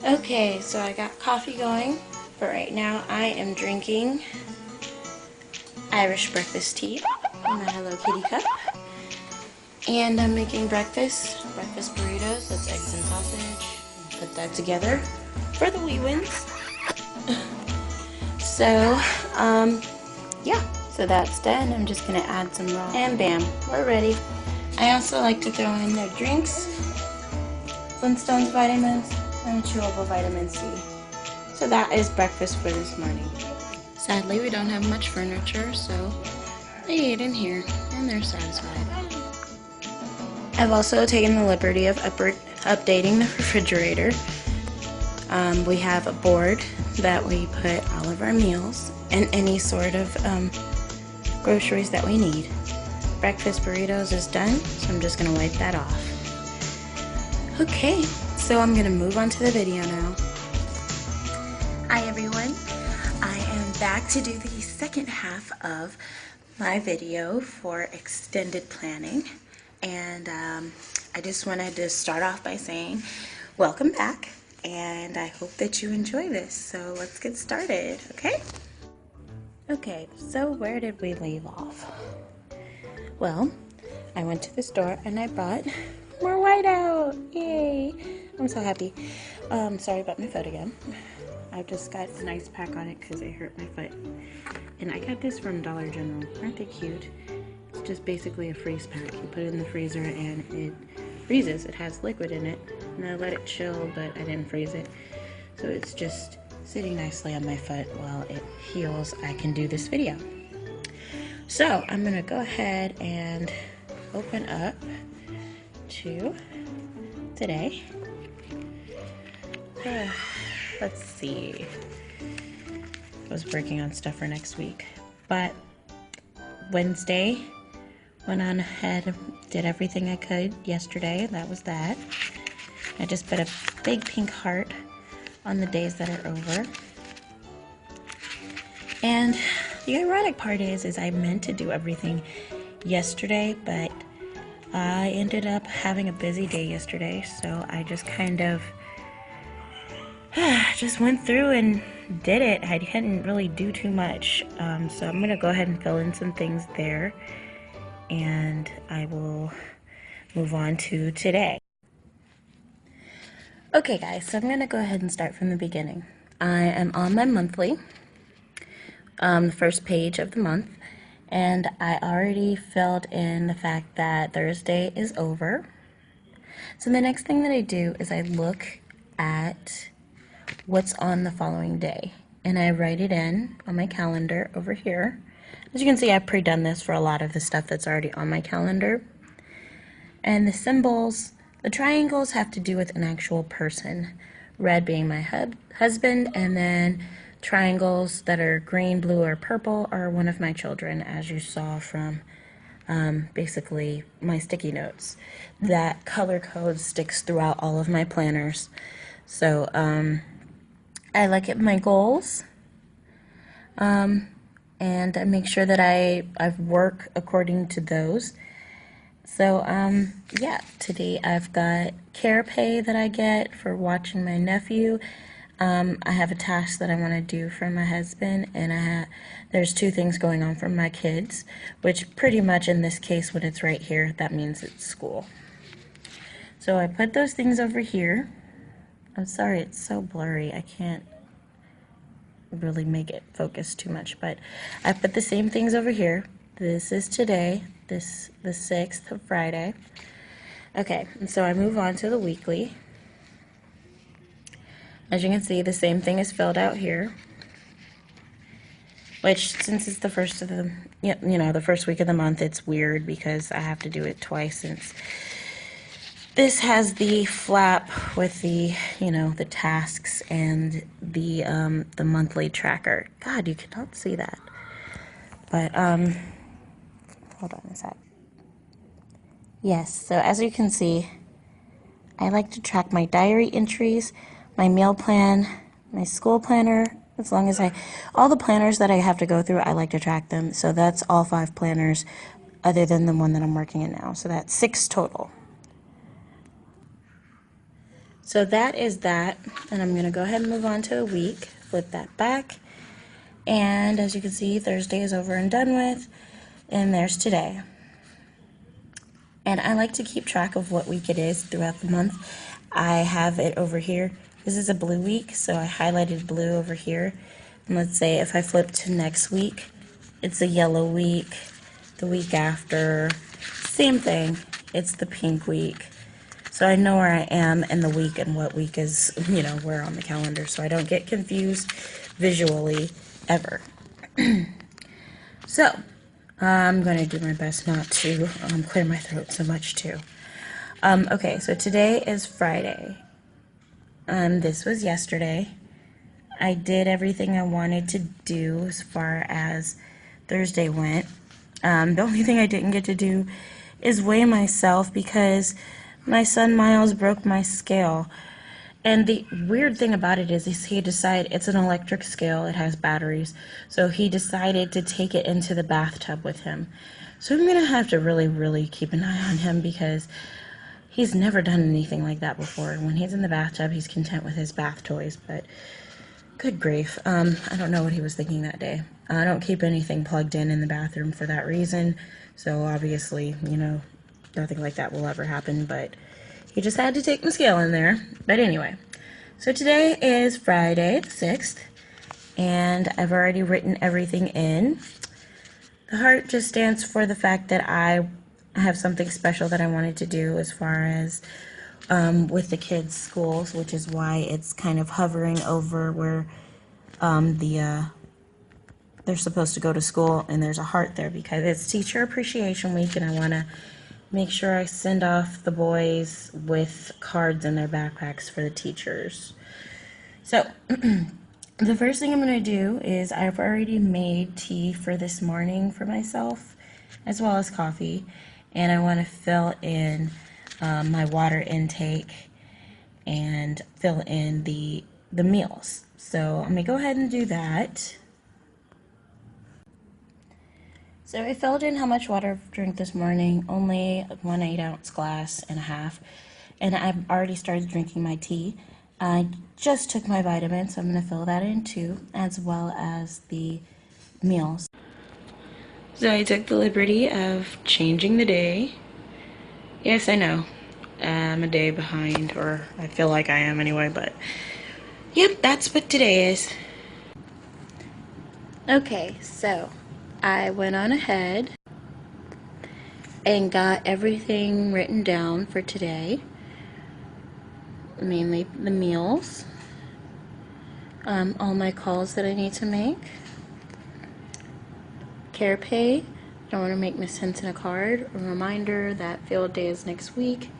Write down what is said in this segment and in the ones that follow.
Okay, so I got coffee going, but right now I am drinking Irish breakfast tea in my Hello Kitty cup. And I'm making breakfast burritos. That's eggs and sausage. Put that together for the wee ones. So, yeah, so that's done. I'm just gonna add some raw, and bam, we're ready. I also like to throw in their drinks, Flintstones vitamins, and chewable vitamin C. So that is breakfast for this morning. Sadly, we don't have much furniture, so they ate in here, and they're satisfied. I've also taken the liberty of updating the refrigerator. We have a board that we put all of our meals and any sort of groceries that we need. Breakfast burritos is done, so I'm just going to wipe that off. Okay, so I'm going to move on to the video now. Hi everyone, I am back to do the second half of my video for extended planning, and I just wanted to start off by saying welcome back, and I hope that you enjoy this. So let's get started, okay? Okay, so where did we leave off? Well, I went to the store and I bought more whiteout. Yay! I'm so happy. Sorry about my foot again. I just got an ice pack on it because it hurt my foot. And I got this from Dollar General. Aren't they cute? It's just basically a freeze pack. You put it in the freezer and it freezes. It has liquid in it. And I let it chill, but I didn't freeze it. So it's just sitting nicely on my foot while it heals. I can do this video. So I'm gonna go ahead and open up to today. Let's see. I was working on stuff for next week, but Wednesday went on ahead, did everything I could yesterday. That was that. I just put a big pink heart on the days that are over. And the ironic part is I meant to do everything yesterday, but I ended up having a busy day yesterday, so I just kind of just went through and did it. I didn't really do too much, so I'm gonna go ahead and fill in some things there, and I will move on to today. Okay guys, so I'm gonna go ahead and start from the beginning. I am on my monthly, the first page of the month, and I already filled in the fact that Thursday is over. So the next thing that I do is I look at what's on the following day, and I write it in on my calendar over here. As you can see, I've pre-done this for a lot of the stuff that's already on my calendar. And the symbols, the triangles have to do with an actual person. Red being my husband, and then triangles that are green, blue, or purple are one of my children, as you saw from basically my sticky notes. That color code sticks throughout all of my planners. So I look at my goals, and I make sure that I work according to those. So yeah, today I've got care pay that I get for watching my nephew. I have a task that I want to do for my husband, and there's two things going on for my kids, which pretty much in this case, when it's right here, that means it's school. So I put those things over here. I'm sorry, it's so blurry. I can't really make it focus too much, but I put the same things over here. This is today, the 6th of Friday. Okay, and so I move on to the weekly. As you can see, the same thing is filled out here, which since it's the first of the, the first week of the month, it's weird because I have to do it twice since this has the flap with the, the tasks and the monthly tracker. God, you cannot see that. But, hold on a sec. Yes, so as you can see, I like to track my diary entries, my meal plan, my school planner, as long as all the planners that I have to go through, I like to track them. So that's all 5 planners other than the one that I'm working in now. So that's 6 total. So that is that, and I'm going to go ahead and move on to a week. Flip that back, and as you can see, Thursday is over and done with, and there's today. And I like to keep track of what week it is throughout the month. I have it over here. This is a blue week, so I highlighted blue over here. And let's say if I flip to next week, it's a yellow week. The week after, same thing. It's the pink week. So I know where I am in the week and what week is, where on the calendar, so I don't get confused visually ever. So, I'm going to do my best not to clear my throat so much too. Okay, so today is Friday. This was yesterday. I did everything I wanted to do as far as Thursday went. The only thing I didn't get to do is weigh myself because my son Miles broke my scale. And the weird thing about it is he decided, it's an electric scale, it has batteries, so he decided to take it into the bathtub with him. So I'm going to have to really, really keep an eye on him because he's never done anything like that before. When he's in the bathtub, he's content with his bath toys, but good grief. I don't know what he was thinking that day. I don't keep anything plugged in the bathroom for that reason, so obviously, nothing like that will ever happen, but he just had to take the scale in there. But anyway, so today is Friday the 6th, and I've already written everything in. The heart just stands for the fact that I have something special that I wanted to do as far as with the kids' schools, which is why it's kind of hovering over where they're supposed to go to school, and there's a heart there because it's Teacher Appreciation Week, and I want to make sure I send off the boys with cards in their backpacks for the teachers. So, the first thing I'm going to do is I've already made tea for this morning for myself, as well as coffee, and I want to fill in my water intake and fill in the meals. So, I'm going to go ahead and do that. So I filled in how much water I've drank this morning, only 1 8-ounce glass and a half, and I've already started drinking my tea. I just took my vitamins, so I'm going to fill that in too, as well as the meals. So I took the liberty of changing the day. Yes, I know, I'm a day behind, or I feel like I am anyway, but yep, that's what today is. Okay, so I went on ahead and got everything written down for today, mainly the meals, all my calls that I need to make, care pay, don't want to make Miss Henson a card, a reminder that field day is next week,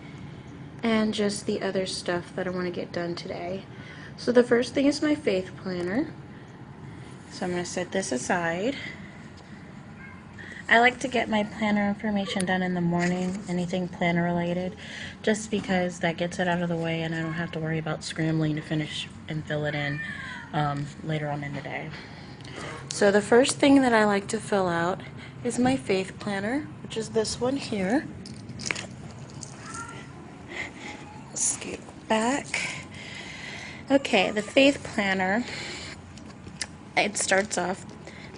and just the other stuff that I want to get done today. So the first thing is my faith planner, so I'm going to set this aside. I like to get my planner information done in the morning, anything planner related, just because that gets it out of the way and I don't have to worry about scrambling to finish and fill it in later on in the day. So the first thing that I like to fill out is my faith planner, which is this one here. Scoot back. Okay, the faith planner, it starts off.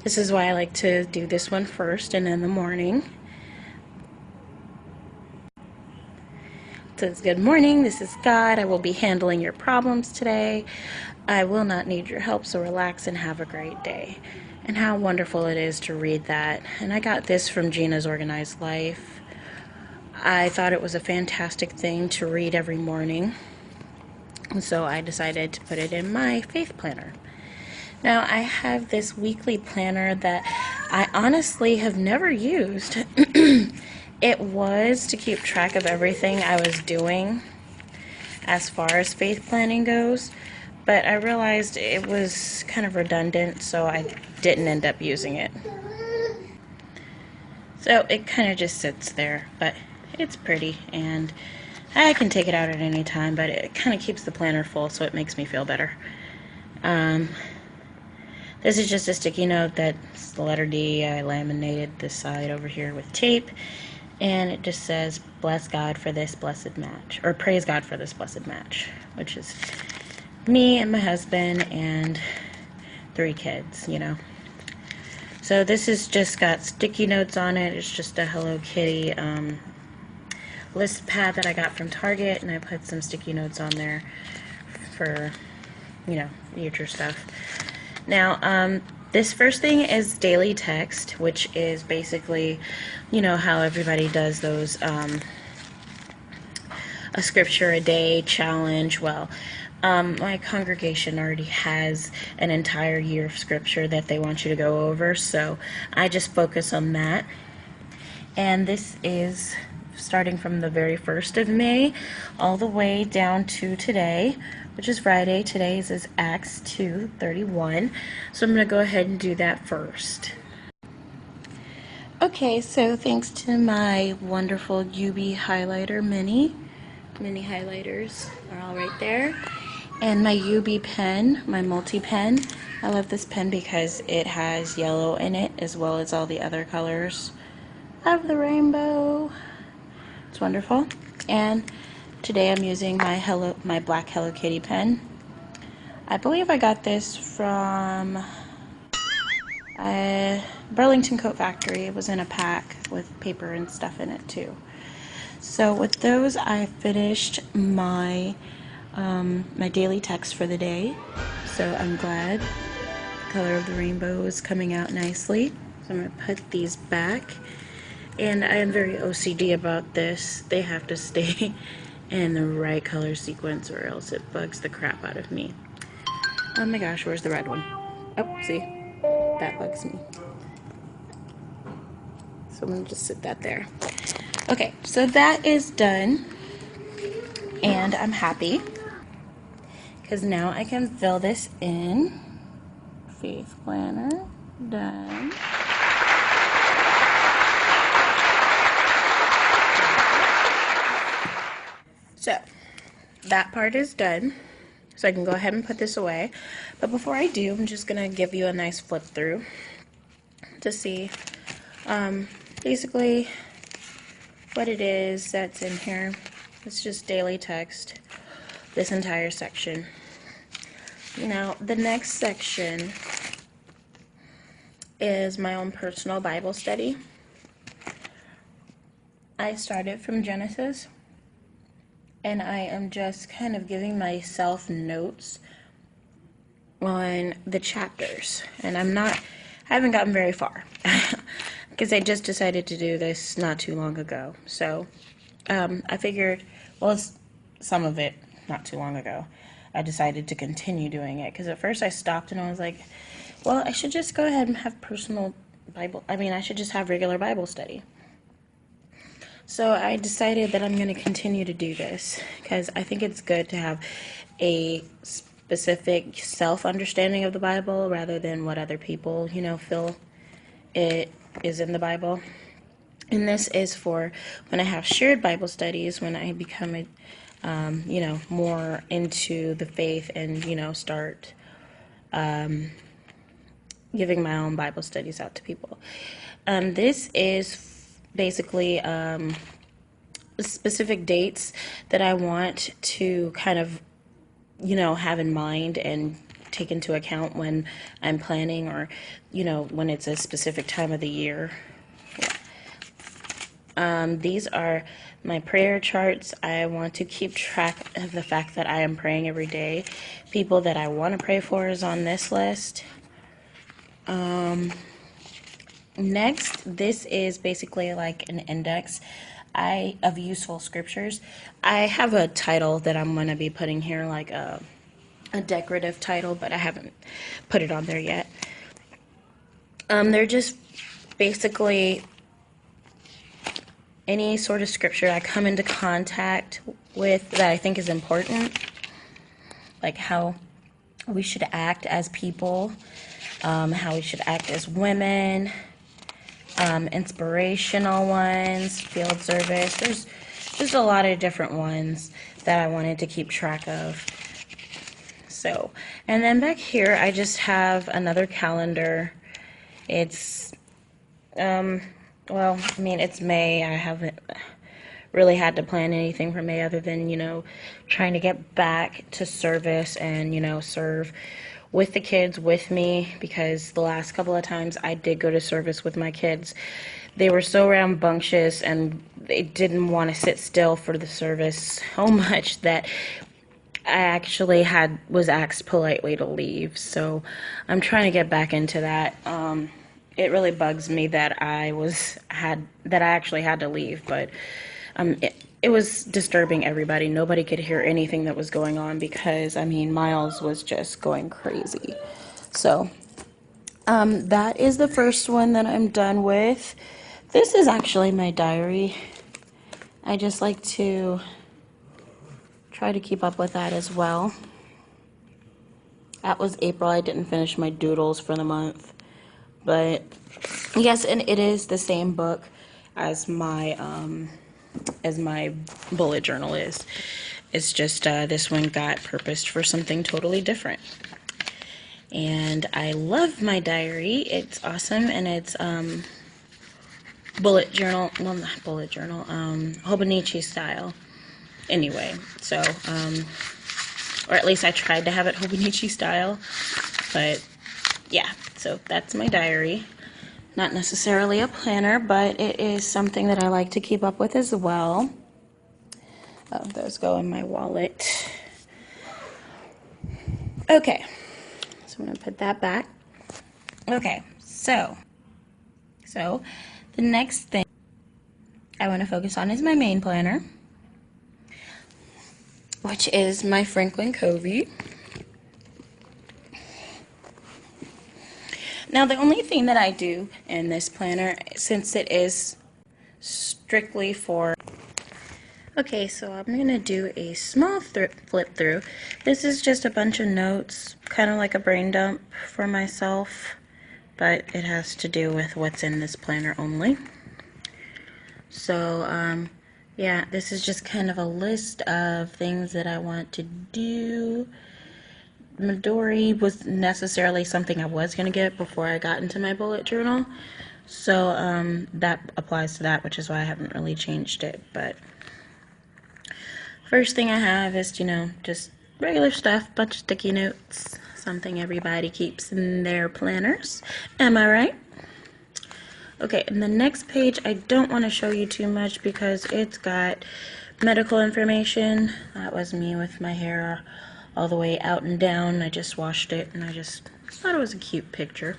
This is why I like to do this one first and in the morning. It says, good morning, this is God. I will be handling your problems today. I will not need your help, so relax and have a great day. And how wonderful it is to read that. And I got this from Gina's Organized Life. I thought it was a fantastic thing to read every morning. And so I decided to put it in my faith planner. Now, I have this weekly planner that I honestly have never used. It was to keep track of everything I was doing as far as faith planning goes, but I realized it was kind of redundant, so I didn't end up using it. So it kind of just sits there, but it's pretty, and I can take it out at any time, but it kind of keeps the planner full, so it makes me feel better. This is just a sticky note that's the letter D. I laminated this side over here with tape. And it just says, bless God for this blessed match, or praise God for this blessed match, which is me and my husband and 3 kids, you know. So this is just got sticky notes on it. It's just a Hello Kitty list pad that I got from Target, and I put some sticky notes on there for, you know, future stuff. Now, this first thing is daily text, which is basically, you know, how everybody does those, a scripture a day challenge. Well, my congregation already has an entire year of scripture that they want you to go over, so I just focus on that. And this is starting from the very 1st of May all the way down to today, which is Friday. Today's is Acts 2:31. So I'm going to go ahead and do that first. Okay, so thanks to my wonderful UB highlighter mini highlighters are all right there. And my UB pen, my multi-pen. I love this pen because it has yellow in it as well as all the other colors of the rainbow. It's wonderful. And today I'm using my black Hello Kitty pen. I believe I got this from Burlington Coat Factory. It was in a pack with paper and stuff in it too. So with those, I finished my my daily text for the day. So I'm glad the color of the rainbow is coming out nicely. So I'm going to put these back. And I am very OCD about this. They have to stay in the right color sequence or else it bugs the crap out of me. Oh my gosh, where's the red one? Oh, see? That bugs me. So I'm going to just sit that there. Okay, so that is done. And I'm happy because now I can fill this in. Faith planner, done. So that part is done. So I can go ahead and put this away. But before I do, I'm just going to give you a nice flip through to see basically what it is that's in here. It's just daily text, this entire section. Now, the next section is my own personal Bible study. I started from Genesis, and I am just kind of giving myself notes on the chapters. And I haven't gotten very far, because I just decided to do this not too long ago. So, I figured, well, it's some of it not too long ago. I decided to continue doing it because at first I stopped and I was like, well, I should just go ahead and have personal Bible. I should just have regular Bible study. So I decided that I'm going to continue to do this because I think it's good to have a specific self-understanding of the Bible rather than what other people, you know, feel it is in the Bible. And this is for when I have shared Bible studies, when I become a you know, more into the faith and, you know, start giving my own Bible studies out to people. This is basically specific dates that I want to kind of, you know, have in mind and take into account when I'm planning or, you know, when it's a specific time of the year. These are my prayer charts. I want to keep track of the fact that I am praying every day. People that I want to pray for is on this list. Next, this is basically like an index of useful scriptures. I have a title that I'm going to be putting here, like a decorative title, but I haven't put it on there yet. They're just basically any sort of scripture I come into contact with that I think is important, like how we should act as people, how we should act as women, inspirational ones, field service. There's just a lot of different ones that I wanted to keep track of. So, and then back here I just have another calendar. It's well, I mean, it's May. I haven't really had to plan anything for May other than, trying to get back to service and, serve with the kids with me, because the last couple of times I did go to service with my kids, they were so rambunctious and they didn't want to sit still for the service so much that I actually was asked politely to leave. So I'm trying to get back into that. It really bugs me that I actually had to leave, but it was disturbing everybody. Nobody could hear anything that was going on because, I mean, Miles was just going crazy. So that is the first one that I'm done with. This is actually my diary. I just like to try to keep up with that as well. That was April. I didn't finish my doodles for the month. But yes, and it is the same book as my bullet journal is. It's just this one got purposed for something totally different. And I love my diary. It's awesome, and it's bullet journal, well, not bullet journal, Hobonichi style. Anyway, so or at least I tried to have it Hobonichi style, but yeah, so that's my diary. Not necessarily a planner, but it is something that I like to keep up with as well. Oh, those go in my wallet. Okay, so I'm gonna put that back. Okay, so the next thing I want to focus on is my main planner, which is my Franklin Covey. Now, the only thing that I do in this planner, since it is strictly for... Okay, so I'm going to do a small flip through. This is just a bunch of notes, kind of like a brain dump for myself, but it has to do with what's in this planner only. So, yeah, this is just kind of a list of things that I want to do. Midori was necessarily something I was going to get before I got into my bullet journal. So, that applies to that, which is why I haven't really changed it. But first thing I have is, just regular stuff, bunch of sticky notes, something everybody keeps in their planners. Am I right? Okay, and the next page I don't want to show you too much because it's got medical information. That was me with my hair all the way out and down. I just washed it and I just thought it was a cute picture.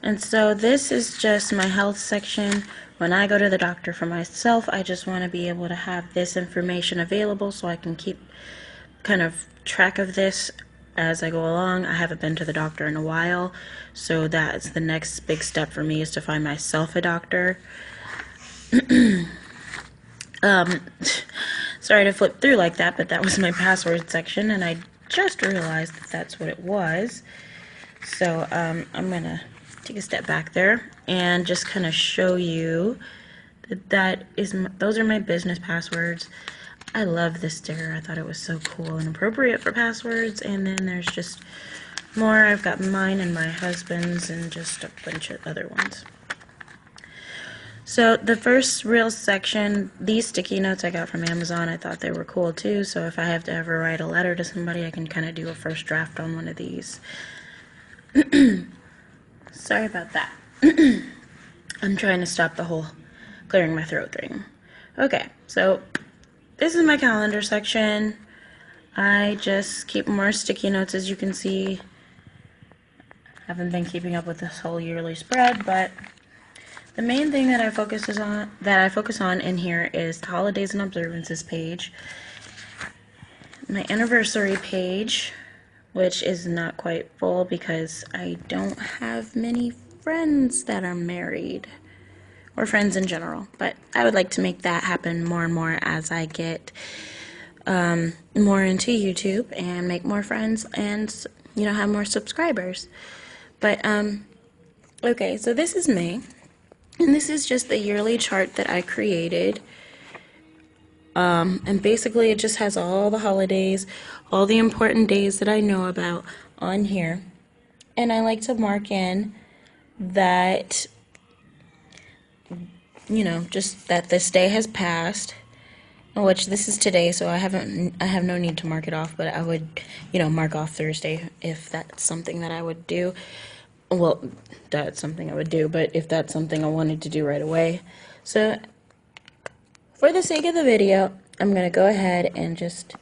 And so this is just my health section. When I go to the doctor for myself, I just want to be able to have this information available so I can keep kind of track of this as I go along. I haven't been to the doctor in a while, so that's the next big step for me, is to find myself a doctor. Sorry to flip through like that, but that was my password section, and I just realized that that's what it was. So I'm gonna take a step back there and just kind of show you that those are my business passwords. I love this sticker. I thought it was so cool and appropriate for passwords. And then there's just more. I've got mine and my husband's and just a bunch of other ones. So the first real section, these sticky notes I got from Amazon, I thought they were cool too. So if I have to ever write a letter to somebody, I can kind of do a first draft on one of these. Sorry about that. I'm trying to stop the whole clearing my throat thing. Okay, so this is my calendar section. I just keep more sticky notes, as you can see. Haven't been keeping up with this whole yearly spread, but the main thing that I focus on in here is the holidays and observances page, my anniversary page, which is not quite full because I don't have many friends that are married, or friends in general, but I would like to make that happen more and more as I get more into YouTube and make more friends and, have more subscribers. But, okay, so this is May, and this is just the yearly chart that I created. And basically it just has all the holidays, all the important days that I know about on here. And I like to mark in that you know, just that this day has passed, which this is today, so I have no need to mark it off, but I would, you know, mark off Thursday if that's something that I would do. Well, that's something I would do, but if that's something I wanted to do right away. So, for the sake of the video, I'm going to go ahead and just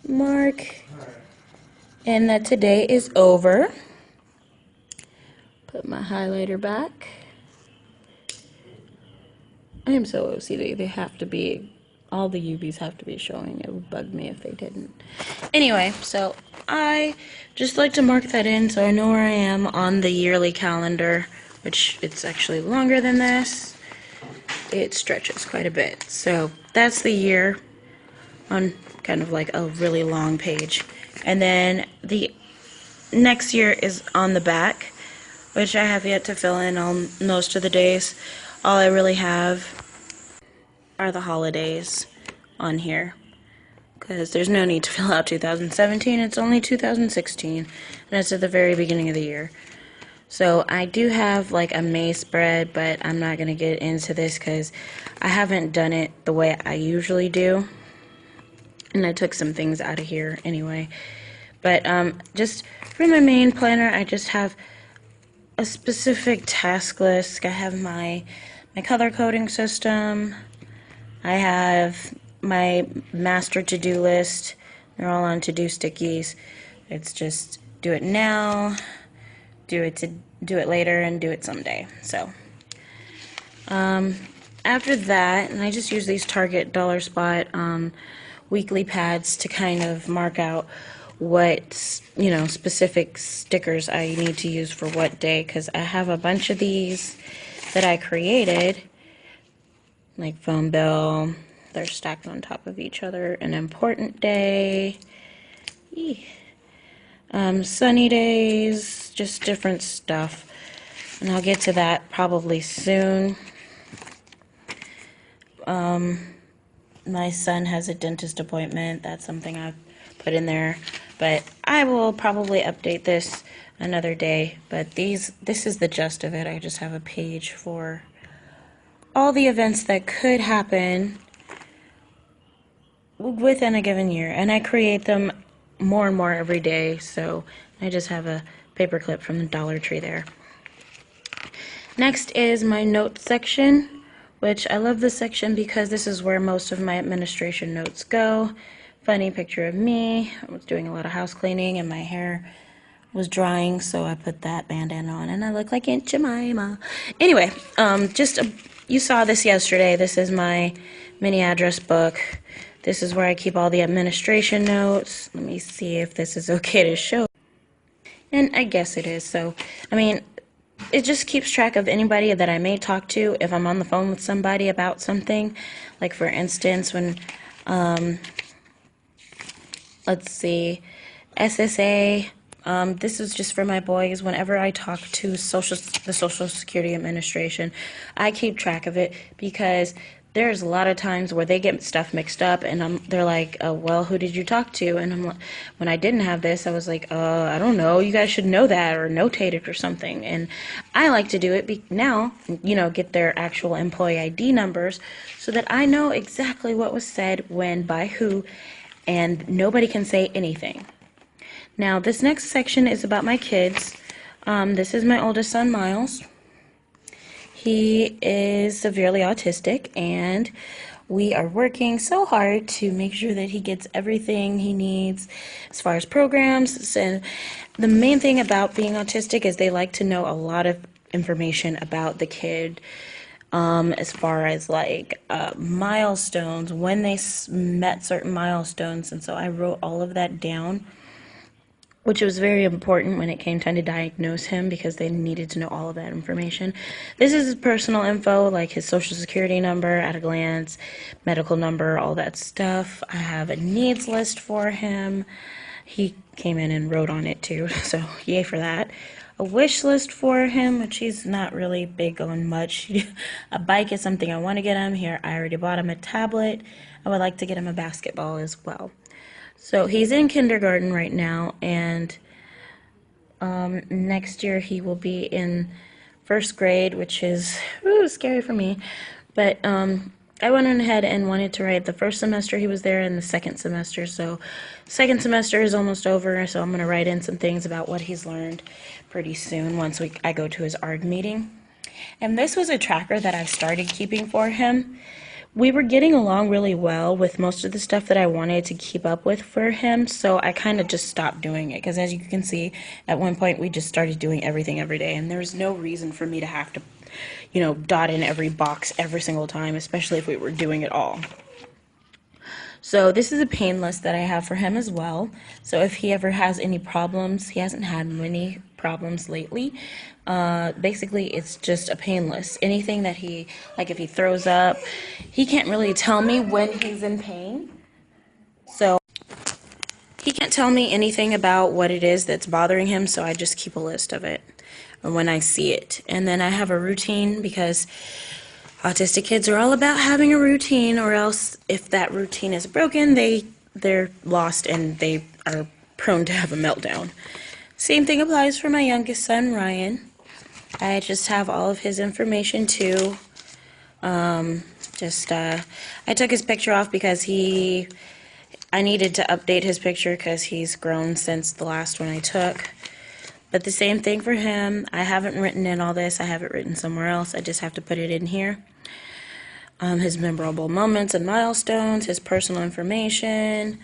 mark, and that today is over. Put my highlighter back. I am so OCD. They have to be, all the UVs have to be showing. It would bug me if they didn't. Anyway, so I just like to mark that in so I know where I am on the yearly calendar, which it's actually longer than this. It stretches quite a bit. So that's the year on kind of like a really long page. And then the next year is on the back, which I have yet to fill in on most of the days. All I really have are the holidays on here, because there's no need to fill out 2017. It's only 2016, and it's at the very beginning of the year. So I do have like a May spread, but I'm not going to get into this because I haven't done it the way I usually do, and I took some things out of here anyway. But just for my main planner, I just have a specific task list. I have my color coding system. I have my master to-do list. They're all on to-do stickies. It's just do it now, do it later, and do it someday. So after that, and I just use these Target Dollar Spot weekly pads to kind of mark out what, you know, specific stickers I need to use for what day, because I have a bunch of these that I created, like phone bill. They're stacked on top of each other. An important day, sunny days, just different stuff, and I'll get to that probably soon. My son has a dentist appointment. That's something I've put in there, but I will probably update this another day. But this is the gist of it. I just have a page for all the events that could happen within a given year, and I create them more and more every day, so I just have a paper clip from the Dollar Tree there. Next is my notes section, which I love this section because this is where most of my administration notes go. Funny picture of me. I was doing a lot of house cleaning and my hair was drying, so I put that bandana on and I look like Aunt Jemima. Anyway, you saw this yesterday. This is my mini address book. This is where I keep all the administration notes. Let me see if this is okay to show. And I guess it is. So, I mean, it just keeps track of anybody that I may talk to if I'm on the phone with somebody about something. Like, for instance, when, let's see, SSA. This is just for my boys. Whenever I talk to the Social Security Administration, I keep track of it because there's a lot of times where they get stuff mixed up, and they're like, well, who did you talk to? And I'm like, when I didn't have this, I was like, I don't know. You guys should know that or notate it or something. And I like to do it now, you know, get their actual employee ID numbers so that I know exactly what was said, when, by who, and nobody can say anything. Now, this next section is about my kids. This is my oldest son, Miles. He is severely autistic, and we are working so hard to make sure that he gets everything he needs as far as programs. And the main thing about being autistic is they like to know a lot of information about the kid, as far as like milestones, when they met certain milestones. And so I wrote all of that down, which was very important when it came time to diagnose him because they needed to know all of that information. This is his personal info, like his social security number, at a glance, medical number, all that stuff. I have a needs list for him. He came in and wrote on it too, so yay for that. A wish list for him, which he's not really big on much. A bike is something I want to get him. Here, I already bought him a tablet. I would like to get him a basketball as well. So he's in kindergarten right now, and next year he will be in first grade, which is scary for me. But I went on ahead and wanted to write the first semester he was there and the second semester. So second semester is almost over, so I'm going to write in some things about what he's learned pretty soon once I go to his ARD meeting. And this was a tracker that I started keeping for him. We were getting along really well with most of the stuff that I wanted to keep up with for him, so I kind of just stopped doing it, because as you can see, at one point we just started doing everything every day, and there was no reason for me to have to, dot in every box every single time, especially if we were doing it all. So this is a pain list that I have for him as well. So if he ever has any problems, he hasn't had many problems lately. Basically, it's just a pain list. Anything that like if he throws up, he can't really tell me when he's in pain. So he can't tell me anything about what it is that's bothering him, so I just keep a list of it when I see it. And then I have a routine, because autistic kids are all about having a routine, or else if that routine is broken, they're lost and they are prone to have a meltdown. Same thing applies for my youngest son, Ryan. I just have all of his information too. I took his picture off because I needed to update his picture because he's grown since the last one I took. But the same thing for him. I haven't written in all this. I have it written somewhere else. I just have to put it in here. His memorable moments and milestones, his personal information,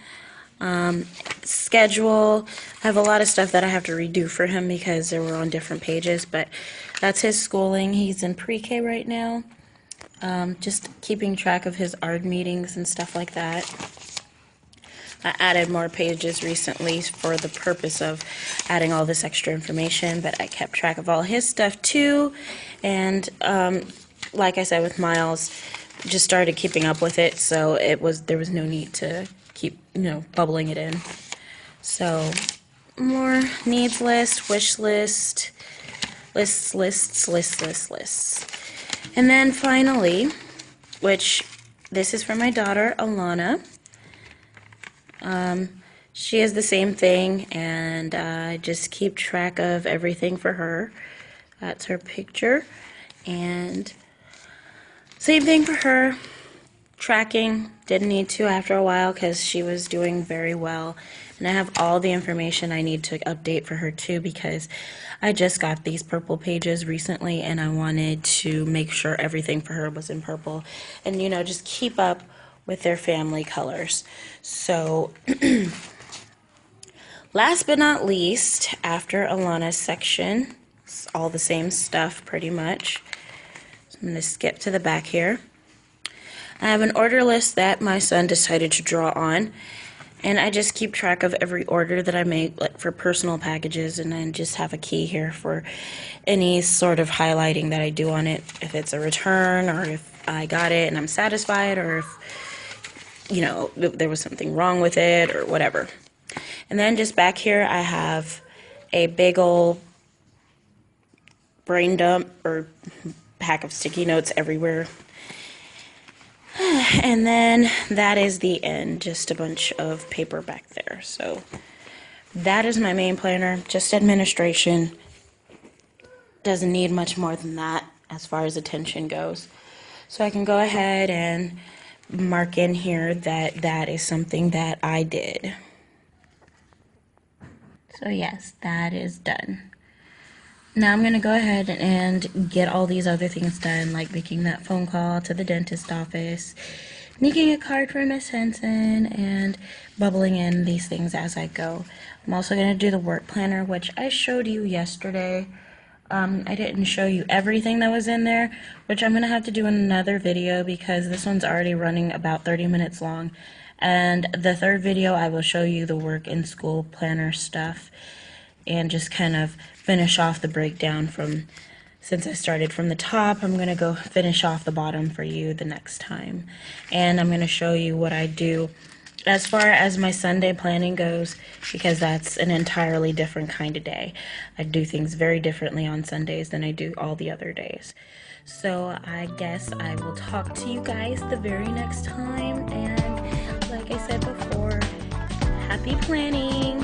schedule. I have a lot of stuff that I have to redo for him because they were on different pages, but that's his schooling. He's in pre-K right now. Just keeping track of his ARD meetings and stuff like that. I added more pages recently for the purpose of adding all this extra information, but I kept track of all his stuff too. And like I said with Miles, just started keeping up with it, so there was no need to keep bubbling it in. So more needs list, wish list, lists. And then finally, which this is for my daughter Alana. She is the same thing, and I just keep track of everything for her. That's her picture, and same thing for her. Tracking, didn't need to after a while because she was doing very well, and I have all the information I need to update for her too, because I just got these purple pages recently and I wanted to make sure everything for her was in purple, and just keep up with their family colors. So last but not least, after Alana's section, it's all the same stuff pretty much. So I'm going to skip to the back here. I have an order list that my son decided to draw on, and I just keep track of every order that I make, like for personal packages, and I just have a key here for any sort of highlighting that I do on it, if it's a return, or if I got it and I'm satisfied, or if if there was something wrong with it or whatever. And then just back here I have a big old brain dump or pack of sticky notes everywhere. And then that is the end, just a bunch of paper back there. So that is my main planner, just administration. Doesn't need much more than that as far as attention goes. So I can go ahead and mark in here that that is something that I did. So yes, that is done. Now I'm going to go ahead and get all these other things done, like making that phone call to the dentist office, making a card for Miss Henson, and bubbling in these things as I go. I'm also going to do the work planner, which I showed you yesterday. I didn't show you everything that was in there, which I'm going to have to do in another video because this one's already running about 30 minutes long. And the third video, I will show you the work in school planner stuff and just kind of finish off the breakdown since I started from the top. I'm going to go finish off the bottom for you the next time. And I'm going to show you what I do as far as my Sunday planning goes, because that's an entirely different kind of day. I do things very differently on Sundays than I do all the other days. So I guess I will talk to you guys the very next time. And like I said before, happy planning!